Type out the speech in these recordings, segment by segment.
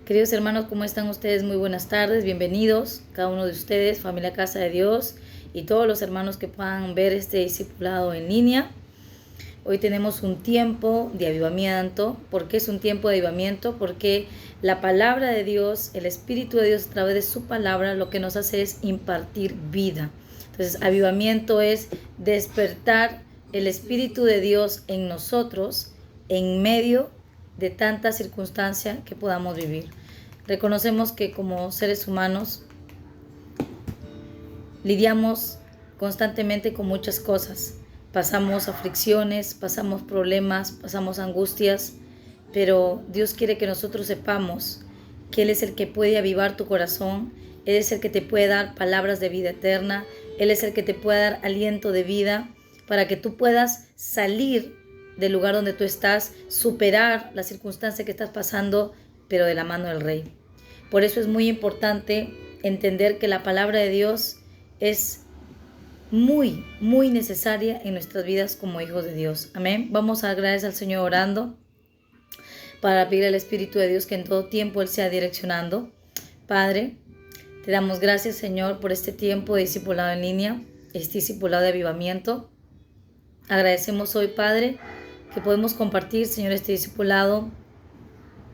Queridos hermanos, ¿cómo están ustedes? Muy buenas tardes, bienvenidos cada uno de ustedes, familia Casa de Dios y todos los hermanos que puedan ver este discipulado en línea. Hoy tenemos un tiempo de avivamiento. ¿Por qué es un tiempo de avivamiento? Porque la palabra de Dios, el Espíritu de Dios a través de su palabra lo que nos hace es impartir vida. Entonces, avivamiento es despertar el Espíritu de Dios en nosotros en medio de tanta circunstancia que podamos vivir. Reconocemos que como seres humanos lidiamos constantemente con muchas cosas. Pasamos aflicciones, pasamos problemas, pasamos angustias, pero Dios quiere que nosotros sepamos que Él es el que puede avivar tu corazón, Él es el que te puede dar palabras de vida eterna, Él es el que te puede dar aliento de vida para que tú puedas salir del lugar donde tú estás, superar la circunstancia que estás pasando, pero de la mano del Rey. Por eso es muy importante entender que la palabra de Dios es muy, muy necesaria en nuestras vidas como hijos de Dios. Amén. Vamos a dar gracias al Señor orando para pedir al Espíritu de Dios que en todo tiempo Él sea direccionando. Padre, te damos gracias, Señor, por este tiempo de discipulado en línea, este discipulado de avivamiento. Agradecemos hoy, Padre, que podemos compartir, Señor, este discipulado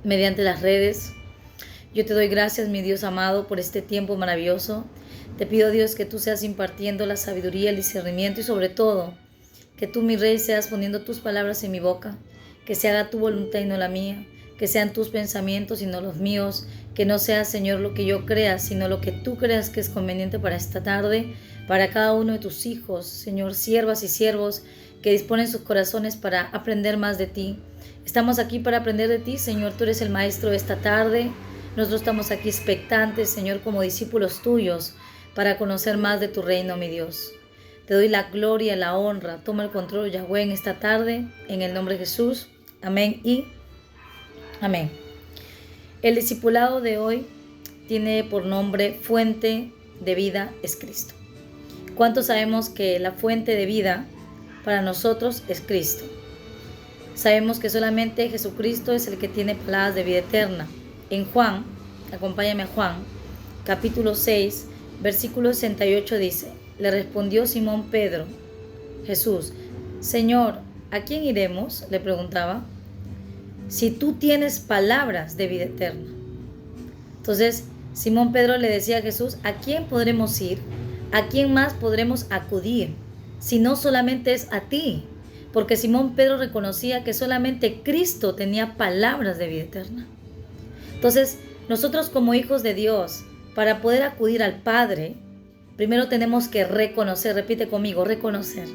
mediante las redes. Yo te doy gracias, mi Dios amado, por este tiempo maravilloso. Te pido, Dios, que tú seas impartiendo la sabiduría, el discernimiento y sobre todo, que tú, mi Rey, seas poniendo tus palabras en mi boca, que se haga tu voluntad y no la mía, que sean tus pensamientos y no los míos, que no sea, Señor, lo que yo crea, sino lo que tú creas que es conveniente para esta tarde, para cada uno de tus hijos, Señor, siervas y siervos, que disponen sus corazones para aprender más de ti. Estamos aquí para aprender de ti, Señor, tú eres el maestro de esta tarde. Nosotros estamos aquí expectantes, Señor, como discípulos tuyos, para conocer más de tu reino, mi Dios. Te doy la gloria, la honra. Toma el control, Yahweh, en esta tarde, en el nombre de Jesús. Amén y amén. El discipulado de hoy tiene por nombre Fuente de Vida es Cristo. ¿Cuántos sabemos que la fuente de vida para nosotros es Cristo? Sabemos que solamente Jesucristo es el que tiene palabras de vida eterna. En Juan, acompáñame a Juan, capítulo 6, versículo 68 dice: le respondió Simón Pedro, Jesús, Señor, ¿a quién iremos?, le preguntaba, si tú tienes palabras de vida eterna. Entonces, Simón Pedro le decía a Jesús, ¿a quién podremos ir? ¿A quién más podremos acudir? Si no solamente es a ti. Porque Simón Pedro reconocía que solamente Cristo tenía palabras de vida eterna. Entonces, nosotros como hijos de Dios, para poder acudir al Padre, primero tenemos que reconocer, repite conmigo, reconocer.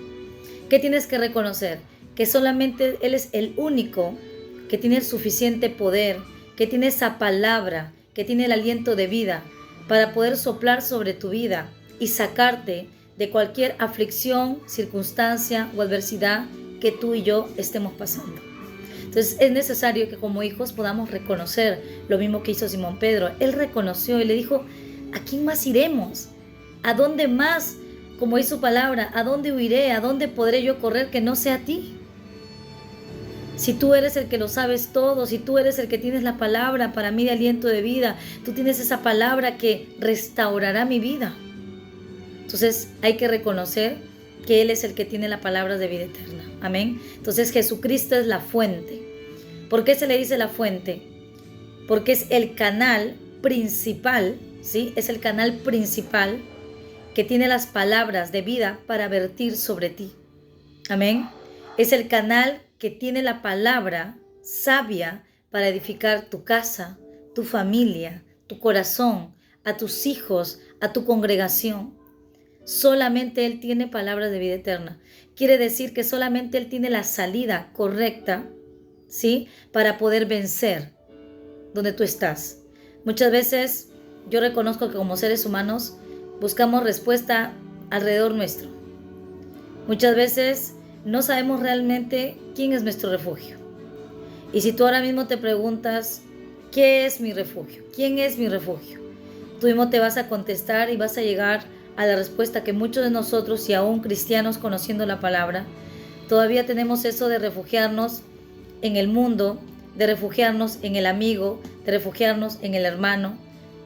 ¿Qué tienes que reconocer? Que solamente Él es el único que tiene el suficiente poder, que tiene esa palabra, que tiene el aliento de vida para poder soplar sobre tu vida y sacarte de cualquier aflicción, circunstancia o adversidad que tú y yo estemos pasando. Entonces es necesario que como hijos podamos reconocer lo mismo que hizo Simón Pedro. Él reconoció y le dijo, ¿a quién más iremos? ¿A dónde más, como es su palabra, a dónde huiré? ¿A dónde podré yo correr que no sea a ti? Si tú eres el que lo sabes todo, si tú eres el que tienes la palabra para mí de aliento de vida, tú tienes esa palabra que restaurará mi vida. Entonces hay que reconocer que Él es el que tiene la palabra de vida eterna. Amén. Entonces Jesucristo es la fuente. ¿Por qué se le dice la fuente? Porque es el canal principal, ¿sí? Es el canal principal que tiene las palabras de vida para vertir sobre ti. Amén. Es el canal que tiene la palabra sabia para edificar tu casa, tu familia, tu corazón, a tus hijos, a tu congregación. Solamente Él tiene palabras de vida eterna. Quiere decir que solamente Él tiene la salida correcta, ¿sí?, para poder vencer donde tú estás. Muchas veces yo reconozco que como seres humanos buscamos respuesta alrededor nuestro. Muchas veces no sabemos realmente quién es nuestro refugio. Y si tú ahora mismo te preguntas, ¿qué es mi refugio? ¿Quién es mi refugio? Tú mismo te vas a contestar y vas a llegar a la respuesta que muchos de nosotros, y aún cristianos conociendo la palabra, todavía tenemos eso de refugiarnos en el mundo, de refugiarnos en el amigo, de refugiarnos en el hermano,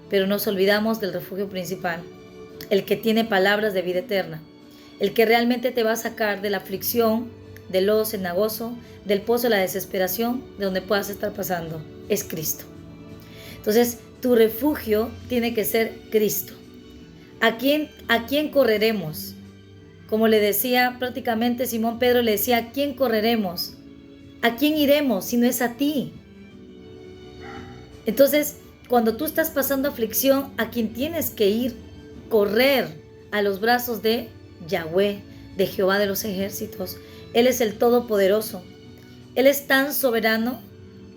pero nos olvidamos del refugio principal, el que tiene palabras de vida eterna, el que realmente te va a sacar de la aflicción, del lodo cenagoso, del pozo de la desesperación, de donde puedas estar pasando, es Cristo. Entonces, tu refugio tiene que ser Cristo. ¿A quién correremos? Como le decía prácticamente Simón Pedro, le decía, ¿a quién correremos? ¿A quién iremos si no es a ti? Entonces, cuando tú estás pasando aflicción, ¿a quién tienes que ir? Correr a los brazos de Yahweh, de Jehová de los ejércitos. Él es el Todopoderoso. Él es tan soberano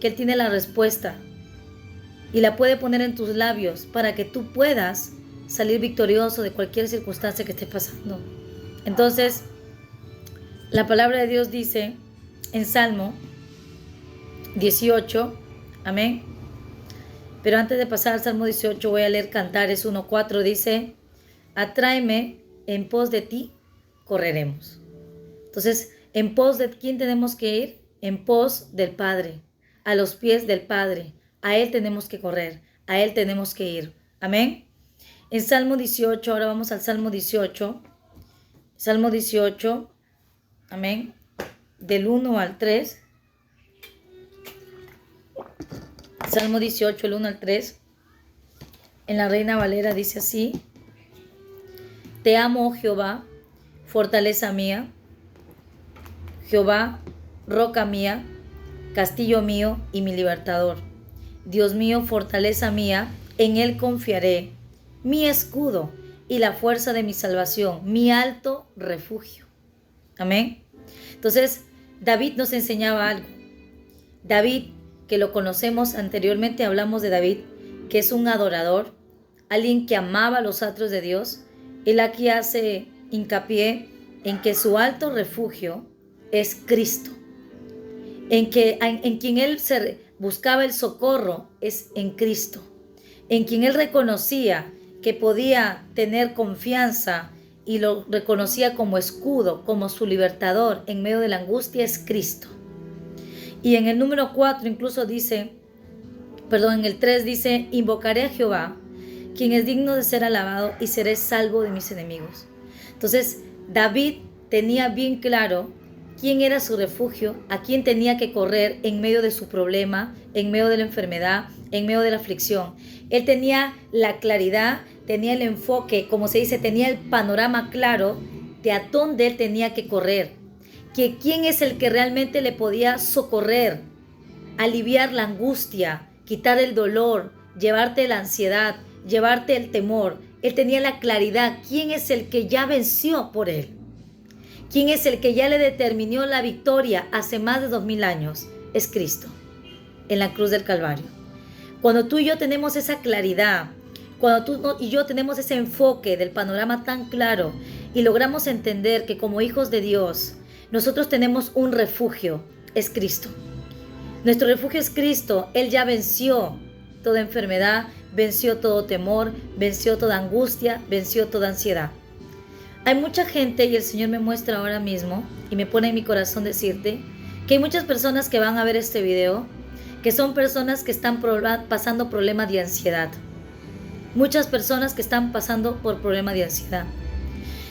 que Él tiene la respuesta y la puede poner en tus labios para que tú puedas salir victorioso de cualquier circunstancia que estés pasando. Entonces, la palabra de Dios dice en Salmo 18, amén. Pero antes de pasar al Salmo 18 voy a leer Cantares 1:4, dice, atráeme, en pos de ti correremos. Entonces, ¿en pos de quién tenemos que ir? En pos del Padre, a los pies del Padre. A Él tenemos que correr, a Él tenemos que ir. Amén. En Salmo 18, ahora vamos al Salmo 18. Salmo 18, amén, del 1 al 3. Salmo 18, el 1 al 3. En la Reina Valera dice así: Te amo, oh Jehová, fortaleza mía, Jehová, roca mía, castillo mío y mi libertador. Dios mío, fortaleza mía, en Él confiaré, mi escudo y la fuerza de mi salvación, mi alto refugio. Amén. Entonces, David nos enseñaba algo. David, que lo conocemos anteriormente, hablamos de David, que es un adorador, alguien que amaba los atrios de Dios. Él aquí hace hincapié en que su alto refugio es Cristo, en quien él buscaba el socorro es en Cristo, en quien él reconocía que podía tener confianza y lo reconocía como escudo, como su libertador en medio de la angustia, es Cristo. Y en el número 4 incluso dice, en el 3 dice, invocaré a Jehová, quien es digno de ser alabado, y seré salvo de mis enemigos. Entonces, David tenía bien claro quién era su refugio, a quién tenía que correr en medio de su problema, en medio de la enfermedad, en medio de la aflicción. Él tenía la claridad, tenía el enfoque, como se dice, tenía el panorama claro de a dónde él tenía que correr, que quién es el que realmente le podía socorrer, aliviar la angustia, quitar el dolor, llevarte la ansiedad, llevarte el temor. Él tenía la claridad, quién es el que ya venció por él, quién es el que ya le determinó la victoria hace más de 2000 años, es Cristo, en la cruz del Calvario. Cuando tú y yo tenemos esa claridad, cuando tú y yo tenemos ese enfoque del panorama tan claro y logramos entender que como hijos de Dios, nosotros tenemos un refugio, es Cristo. Nuestro refugio es Cristo. Él ya venció toda enfermedad, venció todo temor, venció toda angustia, venció toda ansiedad. Hay mucha gente, y el Señor me muestra ahora mismo, y me pone en mi corazón decirte, que hay muchas personas que van a ver este video, que son personas que están pasando problemas de ansiedad. Muchas personas que están pasando por problemas de ansiedad.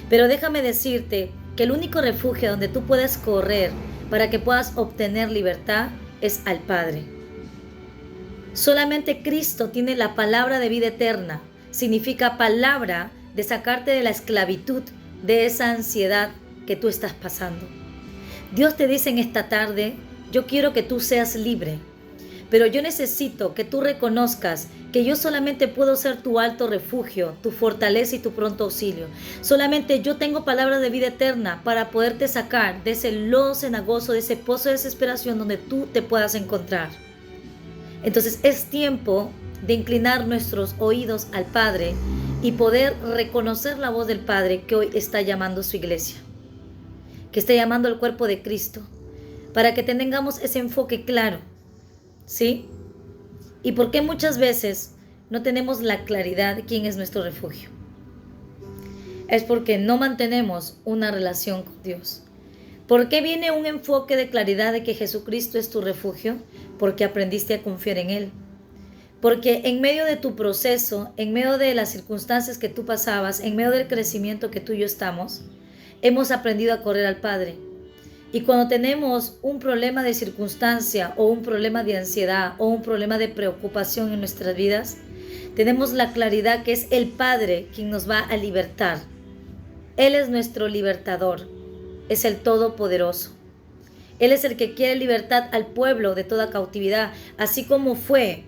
Pero déjame decirte que el único refugio donde tú puedes correr para que puedas obtener libertad es al Padre. Solamente Cristo tiene la palabra de vida eterna. Significa palabra de sacarte de la esclavitud, de esa ansiedad que tú estás pasando. Dios te dice en esta tarde, yo quiero que tú seas libre, pero yo necesito que tú reconozcas que yo solamente puedo ser tu alto refugio, tu fortaleza y tu pronto auxilio. Solamente yo tengo palabra de vida eterna para poderte sacar de ese lodo cenagoso, de ese pozo de desesperación donde tú te puedas encontrar. Entonces es tiempo de inclinar nuestros oídos al Padre y poder reconocer la voz del Padre que hoy está llamando a su iglesia, que está llamando al cuerpo de Cristo, para que tengamos ese enfoque claro, ¿sí? ¿Y por qué muchas veces no tenemos la claridad de quién es nuestro refugio? Es porque no mantenemos una relación con Dios. ¿Por qué viene un enfoque de claridad de que Jesucristo es tu refugio? porque aprendiste a confiar en Él. Porque en medio de tu proceso, en medio de las circunstancias que tú pasabas, en medio del crecimiento que tú y yo estamos, hemos aprendido a correr al Padre. Y cuando tenemos un problema de circunstancia o un problema de ansiedad o un problema de preocupación en nuestras vidas, tenemos la claridad que es el Padre quien nos va a libertar. Él es nuestro libertador, es el Todopoderoso. Él es el que quiere libertad al pueblo de toda cautividad, así como fue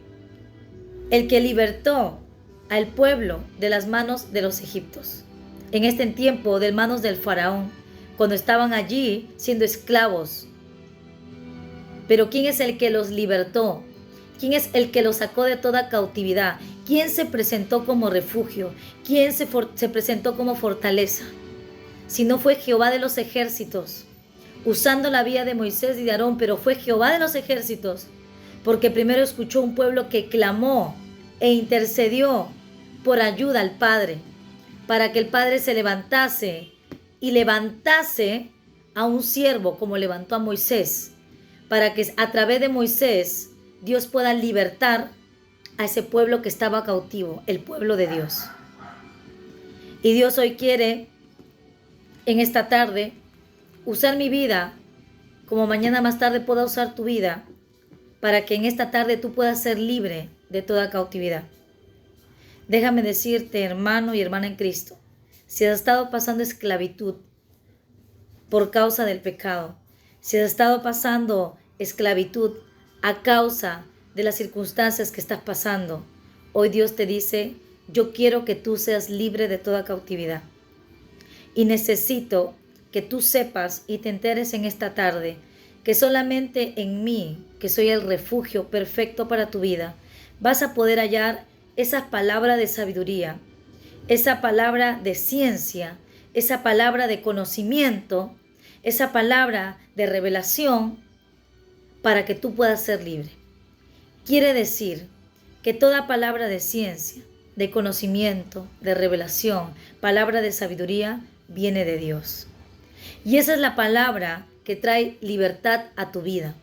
el que libertó al pueblo de las manos de los egipcios. En este tiempo, de manos del faraón, cuando estaban allí siendo esclavos. Pero ¿quién es el que los libertó? ¿Quién es el que los sacó de toda cautividad? ¿Quién se presentó como refugio? ¿Quién se presentó como fortaleza? Si no fue Jehová de los ejércitos, usando la vía de Moisés y de Aarón, pero fue Jehová de los ejércitos, porque primero escuchó un pueblo que clamó e intercedió por ayuda al Padre, para que el Padre se levantase y levantase a un siervo como levantó a Moisés, para que a través de Moisés Dios pueda libertar a ese pueblo que estaba cautivo, el pueblo de Dios. Y Dios hoy quiere, en esta tarde, usar mi vida, como mañana más tarde pueda usar tu vida, para que en esta tarde tú puedas ser libre de toda cautividad. Déjame decirte, hermano y hermana en Cristo, si has estado pasando esclavitud por causa del pecado, si has estado pasando esclavitud a causa de las circunstancias que estás pasando, hoy Dios te dice, yo quiero que tú seas libre de toda cautividad. Y necesito que tú sepas y te enteres en esta tarde que solamente en mí, que soy el refugio perfecto para tu vida, vas a poder hallar esa palabra de sabiduría, esa palabra de ciencia, esa palabra de conocimiento, esa palabra de revelación para que tú puedas ser libre. Quiere decir que toda palabra de ciencia, de conocimiento, de revelación, palabra de sabiduría, viene de Dios. Y esa es la palabra que trae libertad a tu vida.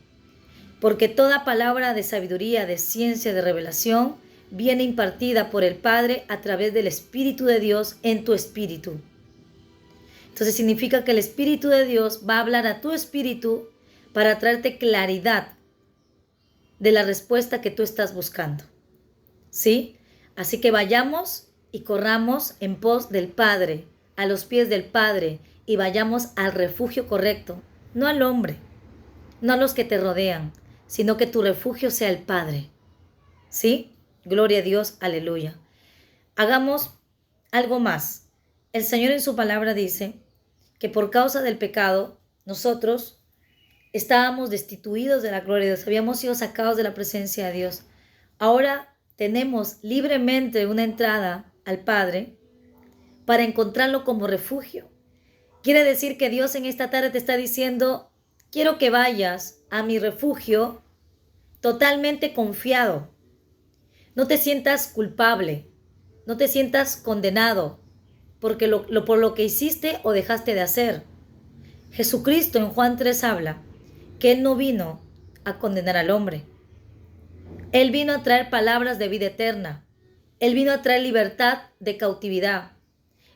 Porque toda palabra de sabiduría, de ciencia, de revelación, viene impartida por el Padre a través del Espíritu de Dios en tu espíritu. Entonces significa que el Espíritu de Dios va a hablar a tu espíritu para traerte claridad de la respuesta que tú estás buscando. ¿Sí? Así que vayamos y corramos en pos del Padre, a los pies del Padre, y vayamos al refugio correcto, no al hombre, no a los que te rodean, sino que tu refugio sea el Padre. ¿Sí? Gloria a Dios, aleluya. Hagamos algo más. El Señor en su palabra dice que por causa del pecado, nosotros estábamos destituidos de la gloria de Dios, habíamos sido sacados de la presencia de Dios. Ahora tenemos libremente una entrada al Padre para encontrarlo como refugio. Quiere decir que Dios en esta tarde te está diciendo, quiero que vayas a mi refugio totalmente confiado. No te sientas culpable, no te sientas condenado porque por lo que hiciste o dejaste de hacer. Jesucristo en Juan 3 habla que Él no vino a condenar al hombre. Él vino a traer palabras de vida eterna. Él vino a traer libertad de cautividad.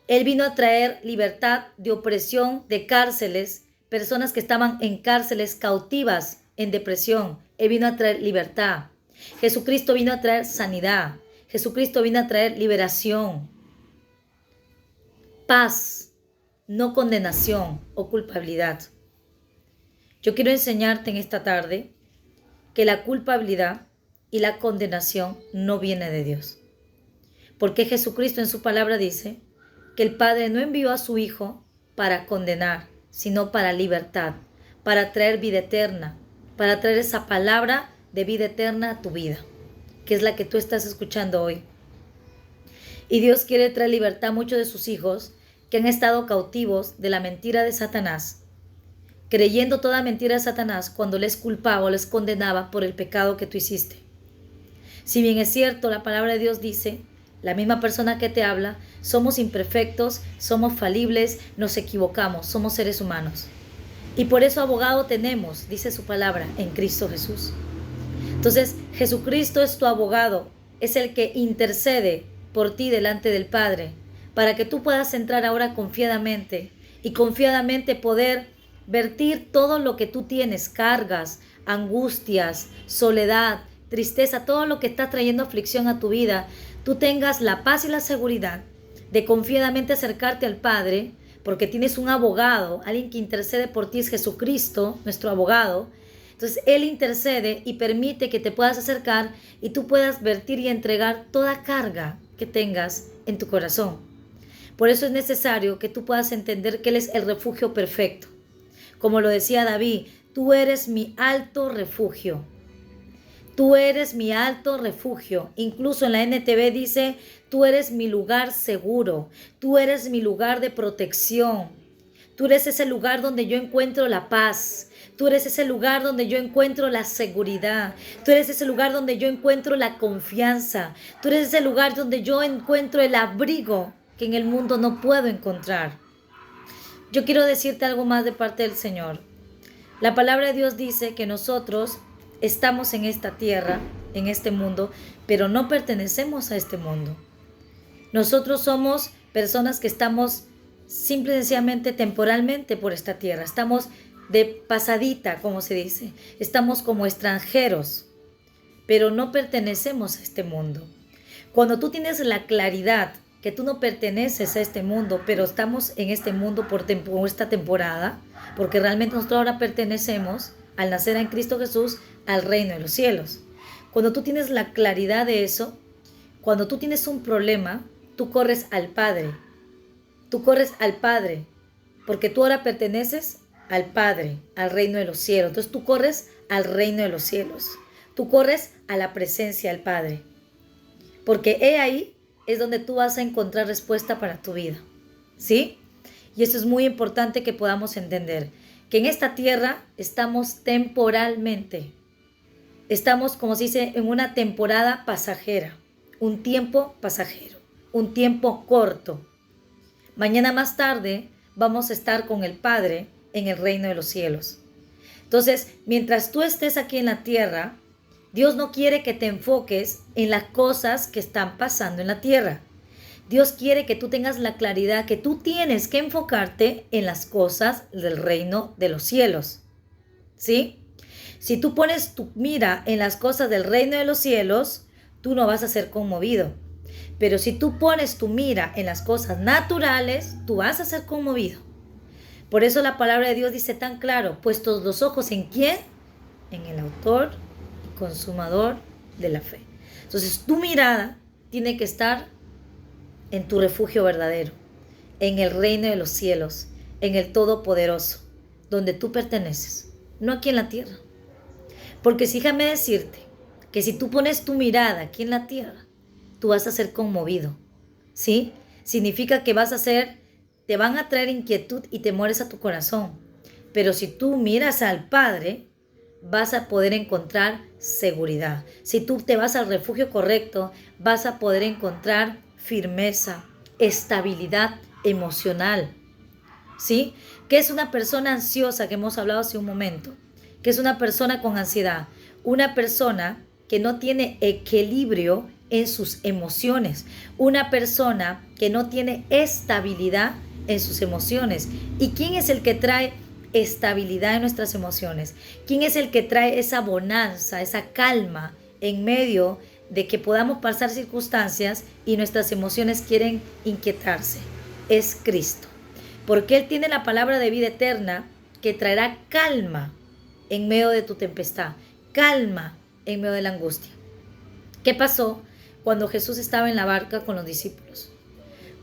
Él vino a traer libertad de opresión, de cárceles, personas que estaban en cárceles cautivas, en depresión. Él vino a traer libertad. Jesucristo vino a traer sanidad. Jesucristo vino a traer liberación, paz, no condenación o culpabilidad. Yo quiero enseñarte en esta tarde que la culpabilidad y la condenación no viene de Dios. Porque Jesucristo en su palabra dice que el Padre no envió a su Hijo para condenar, sino para libertad, para traer vida eterna, para traer esa palabra de vida eterna a tu vida, que es la que tú estás escuchando hoy. Y Dios quiere traer libertad a muchos de sus hijos que han estado cautivos de la mentira de Satanás, creyendo toda mentira de Satanás cuando les culpaba o les condenaba por el pecado que tú hiciste. Si bien es cierto, la palabra de Dios dice, la misma persona que te habla, somos imperfectos, somos falibles, nos equivocamos, somos seres humanos. Y por eso abogado tenemos, dice su palabra, en Cristo Jesús. Entonces, Jesucristo es tu abogado, es el que intercede por ti delante del Padre, para que tú puedas entrar ahora confiadamente y confiadamente poder vertir todo lo que tú tienes, cargas, angustias, soledad, tristeza, todo lo que está trayendo aflicción a tu vida. Tú tengas la paz y la seguridad de confiadamente acercarte al Padre, porque tienes un abogado, alguien que intercede por ti, es Jesucristo, nuestro abogado. Entonces Él intercede y permite que te puedas acercar y tú puedas vertir y entregar toda carga que tengas en tu corazón. Por eso es necesario que tú puedas entender que Él es el refugio perfecto. Como lo decía David, tú eres mi alto refugio. Tú eres mi alto refugio. Incluso en la NTV dice, tú eres mi lugar seguro. Tú eres mi lugar de protección. Tú eres ese lugar donde yo encuentro la paz. Tú eres ese lugar donde yo encuentro la seguridad. Tú eres ese lugar donde yo encuentro la confianza. Tú eres ese lugar donde yo encuentro el abrigo que en el mundo no puedo encontrar. Yo quiero decirte algo más de parte del Señor. La palabra de Dios dice que nosotros estamos en esta tierra, en este mundo, pero no pertenecemos a este mundo. Nosotros somos personas que estamos simple y sencillamente temporalmente por esta tierra. Estamos de pasadita, como se dice. Estamos como extranjeros, pero no pertenecemos a este mundo. Cuando tú tienes la claridad que tú no perteneces a este mundo, pero estamos en este mundo por esta temporada, porque realmente nosotros ahora pertenecemos, al nacer en Cristo Jesús, al reino de los cielos. Cuando tú tienes la claridad de eso, cuando tú tienes un problema, tú corres al Padre. Tú corres al Padre, porque tú ahora perteneces al Padre, al reino de los cielos. Entonces tú corres al reino de los cielos. Tú corres a la presencia del Padre. Porque ahí es donde tú vas a encontrar respuesta para tu vida. ¿Sí? Y eso es muy importante que podamos entender. Que en esta tierra estamos temporalmente. Estamos, como se dice, en una temporada pasajera. Un tiempo pasajero. Un tiempo corto. Mañana más tarde vamos a estar con el Padre en el reino de los cielos. Entonces, mientras tú estés aquí en la tierra, Dios no quiere que te enfoques en las cosas que están pasando en la tierra. Dios quiere que tú tengas la claridad que tú tienes que enfocarte en las cosas del reino de los cielos. ¿Sí? Si tú pones tu mira en las cosas del reino de los cielos, tú no vas a ser conmovido. Pero si tú pones tu mira en las cosas naturales, tú vas a ser conmovido. Por eso la palabra de Dios dice tan claro, puestos los ojos ¿en quién? En el autor y consumador de la fe. Entonces tu mirada tiene que estar en tu refugio verdadero, en el reino de los cielos, en el Todopoderoso, donde tú perteneces, no aquí en la tierra. Porque déjame decirte que si tú pones tu mirada aquí en la tierra, tú vas a ser conmovido, ¿sí? Significa que te van a traer inquietud y temores a tu corazón. Pero si tú miras al Padre, vas a poder encontrar seguridad. Si tú te vas al refugio correcto, vas a poder encontrar firmeza, estabilidad emocional, ¿sí? ¿Qué es una persona ansiosa que hemos hablado hace un momento? ¿Qué es una persona con ansiedad? Una persona que no tiene equilibrio en sus emociones, una persona que no tiene estabilidad en sus emociones. ¿Y quién es el que trae estabilidad en nuestras emociones? ¿Quién es el que trae esa bonanza, esa calma en medio de que podamos pasar circunstancias y nuestras emociones quieren inquietarse? Es Cristo, porque Él tiene la palabra de vida eterna que traerá calma en medio de tu tempestad, calma en medio de la angustia. ¿Qué pasó cuando Jesús estaba en la barca con los discípulos?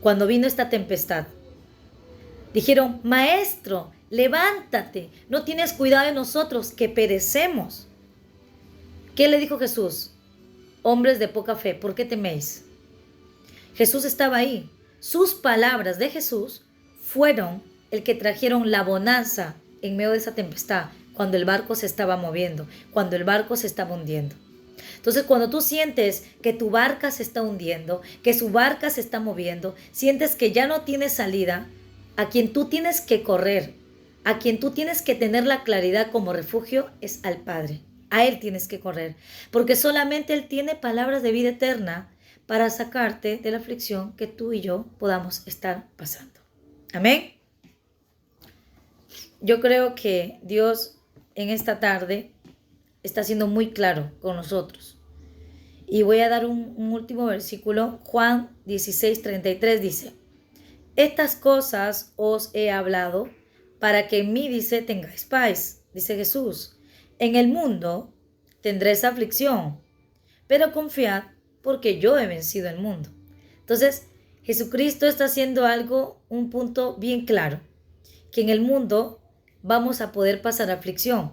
Cuando vino esta tempestad, dijeron, Maestro, levántate, no tienes cuidado de nosotros, que perecemos. ¿Qué le dijo Jesús? Hombres de poca fe, ¿por qué teméis? Jesús estaba ahí. Sus palabras de Jesús fueron el que trajeron la bonanza en medio de esa tempestad, cuando el barco se estaba moviendo, cuando el barco se estaba hundiendo. Entonces, cuando tú sientes que tu barca se está hundiendo, que su barca se está moviendo, sientes que ya no tienes salida, a quien tú tienes que correr, a quien tú tienes que tener la claridad como refugio es al Padre. A Él tienes que correr, porque solamente Él tiene palabras de vida eterna para sacarte de la aflicción que tú y yo podamos estar pasando. Amén. Yo creo que Dios en esta tarde está siendo muy claro con nosotros. Y voy a dar un último versículo. Juan 16:33 dice: estas cosas os he hablado para que en mí, dice, tengáis paz, dice Jesús. En el mundo tendréis aflicción, pero confiad porque yo he vencido el mundo. Entonces, Jesucristo está haciendo algo, un punto bien claro, que en el mundo vamos a poder pasar aflicción.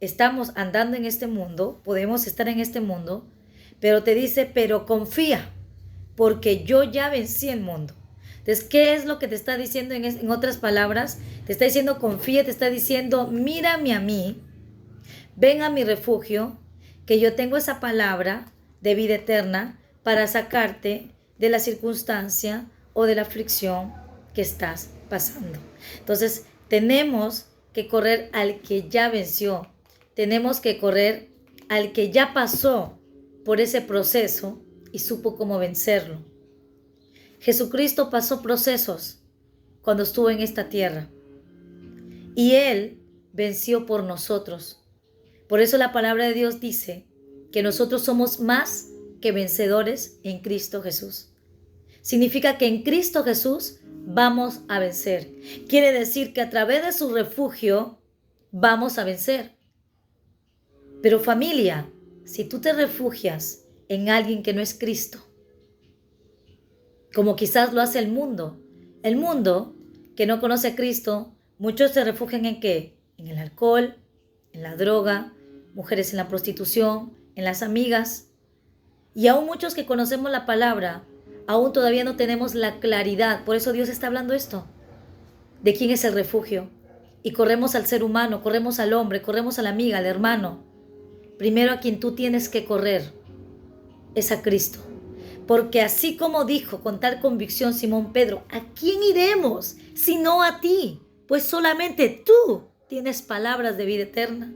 Estamos andando en este mundo, podemos estar en este mundo, pero te dice, pero confía, porque yo ya vencí el mundo. Entonces, ¿qué es lo que te está diciendo en otras palabras? Te está diciendo confía, te está diciendo mírame a mí, ven a mi refugio, que yo tengo esa palabra de vida eterna para sacarte de la circunstancia o de la aflicción que estás pasando. Entonces, tenemos que correr al que ya venció, tenemos que correr al que ya pasó por ese proceso y supo cómo vencerlo. Jesucristo pasó procesos cuando estuvo en esta tierra y Él venció por nosotros. Por eso la palabra de Dios dice que nosotros somos más que vencedores en Cristo Jesús. Significa que en Cristo Jesús vamos a vencer. Quiere decir que a través de su refugio vamos a vencer. Pero familia, si tú te refugias en alguien que no es Cristo, como quizás lo hace el mundo que no conoce a Cristo, muchos se refugian ¿en qué? En el alcohol, en la droga, mujeres en la prostitución, en las amigas. Y aún muchos que conocemos la palabra, aún todavía no tenemos la claridad. Por eso Dios está hablando esto, de quién es el refugio. Y corremos al ser humano, corremos al hombre, corremos a la amiga, al hermano. Primero a quien tú tienes que correr es a Cristo. Porque así como dijo con tal convicción Simón Pedro, ¿a quién iremos sino a ti? Pues solamente tú tienes palabras de vida eterna.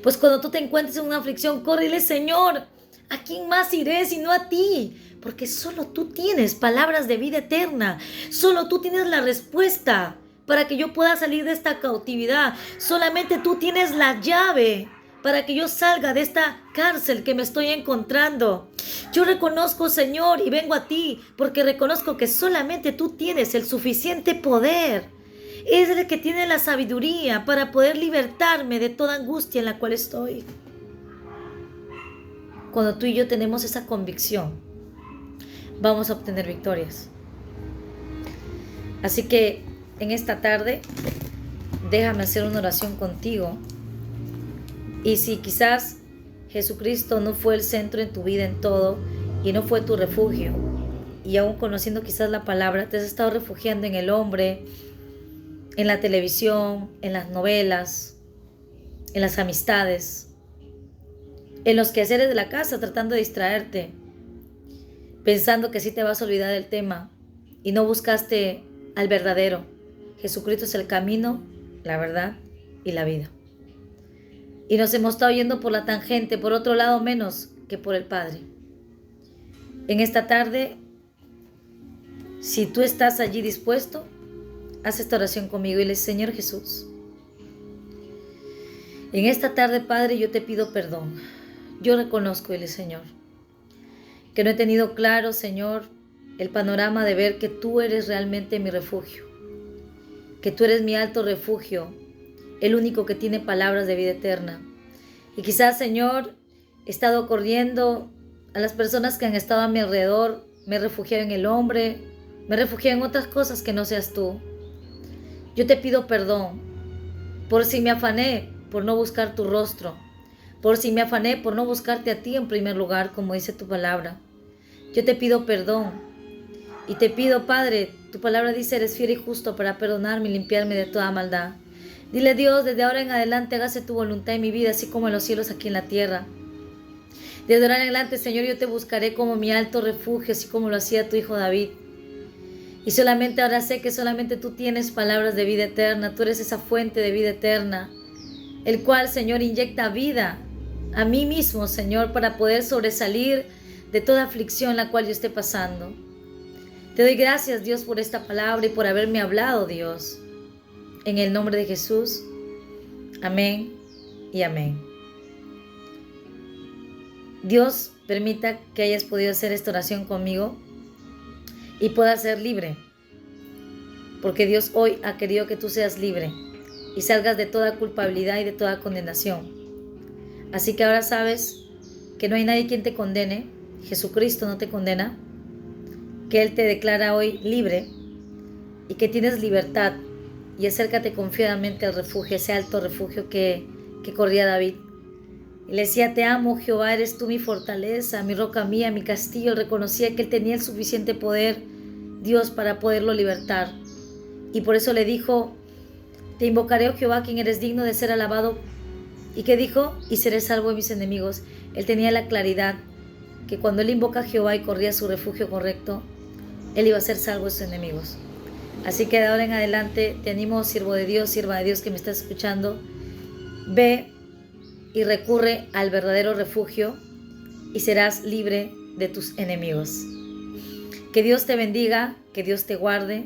Pues cuando tú te encuentres en una aflicción, córrele, Señor, ¿a quién más iré sino a ti? Porque solo tú tienes palabras de vida eterna. Solo tú tienes la respuesta para que yo pueda salir de esta cautividad. Solamente tú tienes la llave para que yo salga de esta cárcel que me estoy encontrando. Yo reconozco, Señor, y vengo a ti porque reconozco que solamente tú tienes el suficiente poder. Es el que tiene la sabiduría para poder libertarme de toda angustia en la cual estoy. Cuando tú y yo tenemos esa convicción, vamos a obtener victorias. Así que en esta tarde, déjame hacer una oración contigo. Y si quizás Jesucristo no fue el centro en tu vida en todo y no fue tu refugio, y aún conociendo quizás la palabra, te has estado refugiando en el hombre, en la televisión, en las novelas, en las amistades, en los quehaceres de la casa, tratando de distraerte, pensando que sí te vas a olvidar del tema y no buscaste al verdadero. Jesucristo es el camino, la verdad y la vida. Y nos hemos estado yendo por la tangente, por otro lado menos que por el Padre. En esta tarde, si tú estás allí dispuesto, haz esta oración conmigo y le dice: Señor Jesús, en esta tarde, Padre, yo te pido perdón. Yo reconozco, dile, Señor, que no he tenido claro, Señor, el panorama de ver que tú eres realmente mi refugio, que tú eres mi alto refugio, el único que tiene palabras de vida eterna. Y quizás, Señor, he estado corriendo a las personas que han estado a mi alrededor, me he refugiado en el hombre, me he refugiado en otras cosas que no seas tú. Yo te pido perdón por si me afané por no buscar tu rostro, por si me afané por no buscarte a ti en primer lugar, como dice tu palabra. Yo te pido perdón y te pido, Padre, tu palabra dice, eres fiel y justo para perdonarme y limpiarme de toda maldad. Dile, Dios, desde ahora en adelante hágase tu voluntad en mi vida, así como en los cielos aquí en la tierra. Desde ahora en adelante, Señor, yo te buscaré como mi alto refugio, así como lo hacía tu hijo David. Y solamente ahora sé que solamente tú tienes palabras de vida eterna, tú eres esa fuente de vida eterna, el cual, Señor, inyecta vida a mí mismo, Señor, para poder sobresalir de toda aflicción la cual yo esté pasando. Te doy gracias, Dios, por esta palabra y por haberme hablado, Dios. En el nombre de Jesús. Amén y amén. Dios permita que hayas podido hacer esta oración conmigo y puedas ser libre. Porque Dios hoy ha querido que tú seas libre y salgas de toda culpabilidad y de toda condenación. Así que ahora sabes que no hay nadie quien te condene. Jesucristo no te condena, que Él te declara hoy libre y que tienes libertad. Y acércate confiadamente al refugio, ese alto refugio que corría David. Y le decía: te amo, Jehová, eres tú mi fortaleza, mi roca mía, mi castillo. Él reconocía que Él tenía el suficiente poder, Dios, para poderlo libertar. Y por eso le dijo: te invocaré, oh Jehová, quien eres digno de ser alabado. ¿Y qué dijo? Y seré salvo de mis enemigos. Él tenía la claridad que cuando él invoca a Jehová y corría a su refugio correcto, él iba a ser salvo de sus enemigos. Así que de ahora en adelante te animo, siervo de Dios, sierva de Dios que me estás escuchando, ve y recurre al verdadero refugio y serás libre de tus enemigos. Que Dios te bendiga, que Dios te guarde,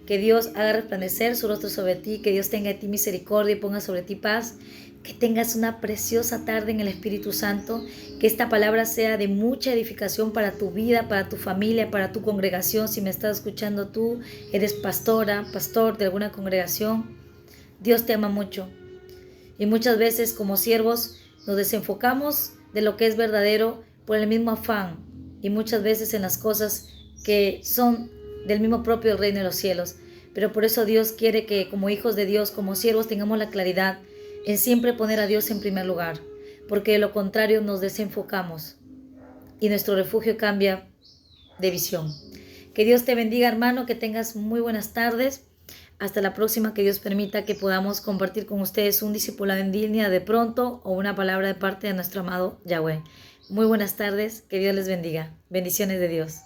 que Dios haga resplandecer su rostro sobre ti, que Dios tenga de ti misericordia y ponga sobre ti paz. Que tengas una preciosa tarde en el Espíritu Santo, que esta palabra sea de mucha edificación para tu vida, para tu familia, para tu congregación. Si me estás escuchando tú, eres pastora, pastor de alguna congregación, Dios te ama mucho. Y muchas veces como siervos nos desenfocamos de lo que es verdadero por el mismo afán y muchas veces en las cosas que son del mismo propio reino de los cielos. Pero por eso Dios quiere que como hijos de Dios, como siervos, tengamos la claridad en siempre poner a Dios en primer lugar, porque de lo contrario nos desenfocamos y nuestro refugio cambia de visión. Que Dios te bendiga, hermano, que tengas muy buenas tardes. Hasta la próxima, que Dios permita que podamos compartir con ustedes un discipulado en línea de pronto o una palabra de parte de nuestro amado Yahweh. Muy buenas tardes, que Dios les bendiga. Bendiciones de Dios.